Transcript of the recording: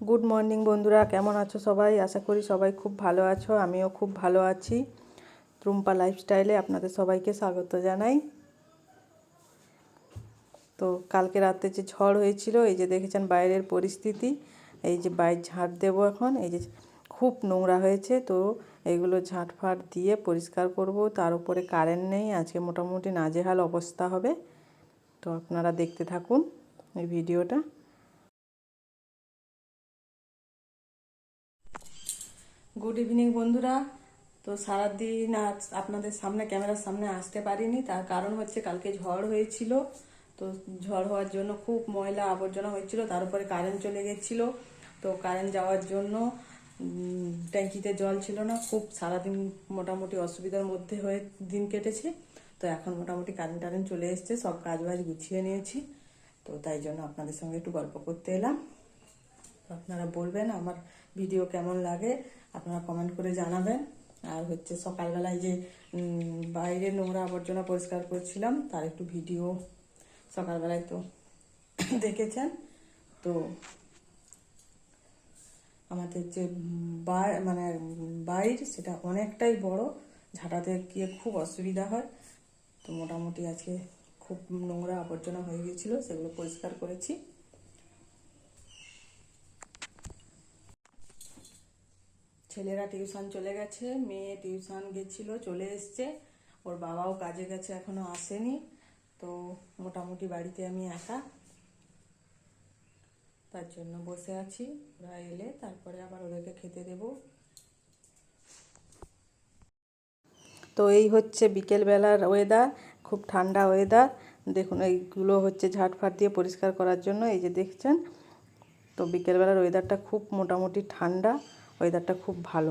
Good morning বন্ধুরা, কেমন আছো সবাই? আশা করি সবাই খুব ভালো আছো। আমিও খুব ভালো আছি। রুম্পা লাইফস্টাইলে আপনাদের সবাইকে স্বাগত জানাই। তো কালকে রাতে যে ঝড় হয়েছিল, এই যে দেখেছেন বাইরের পরিস্থিতি। এই যে বাইরে ঝাঁট দেবো এখন। এই যে খুব নোংরা হয়েছে, তো এইগুলো ঝাঁটফাট দিয়ে পরিষ্কার করব। তার উপরে কারেন্ট নেই, আজকে মোটামুটি নাজেহাল অবস্থা হবে। তো আপনারা দেখতে থাকুন এই ভিডিওটা। গুড ইভিনিং বন্ধুরা। তো সারাদিন আজ আপনাদের সামনে ক্যামেরার সামনে আসতে পারিনি, তার কারণ হচ্ছে কালকে ঝড় হয়েছিল। তো ঝড় হওয়ার জন্য খুব ময়লা আবর্জনা হয়েছিল, তার উপরে কারেন্ট চলে গেছিলো। তো কারেন্ট যাওয়ার জন্য ট্যাঙ্কিতে জল ছিল না, খুব সারাদিন মোটামুটি অসুবিধার মধ্যে হয়ে দিন কেটেছে। তো এখন মোটামুটি কারেন্ট চলে এসছে, সব কাজ বাজ গুছিয়ে নিয়েছি। তো তাই জন্য আপনাদের সঙ্গে একটু গল্প করতে এলাম। আপনারা বলবেন আমার ভিডিও কেমন লাগে, আপনারা কমেন্ট করে জানাবেন। আর হচ্ছে সকালবেলায় যে বাইরে নোংরা আবর্জনা পরিষ্কার করছিলাম, তার একটু ভিডিও সকালবেলায় তো দেখেছেন। তো আমাদের যে মানে বাইর, সেটা অনেকটাই বড়, ঝাঁটাতে গিয়ে খুব অসুবিধা হয়। তো মোটামুটি আজকে খুব নোংরা আবর্জনা হয়ে গিয়েছিল, সেগুলো পরিষ্কার করেছি। ছেলেরা টিউশন চলে গেছে, মেয়ে টিউশন গেছিলো, চলে এসছে। ওর বাবাও কাজে গেছে, এখনো আসেনি। তো মোটামুটি বাড়িতে আমি একা, তার জন্য বসে আছি। ওরা এলে তারপরে আবার ওদেরকে খেতে দেব। তো এই হচ্ছে বিকেলবেলার ওয়েদার, খুব ঠান্ডা ওয়েদার। দেখুন এইগুলো হচ্ছে ঝাঁটফাট দিয়ে পরিষ্কার করার জন্য, এই যে দেখছেন। তো বিকেলবেলার ওয়েদারটা খুব মোটামুটি ঠান্ডা, ওয়েদারটা খুব ভালো।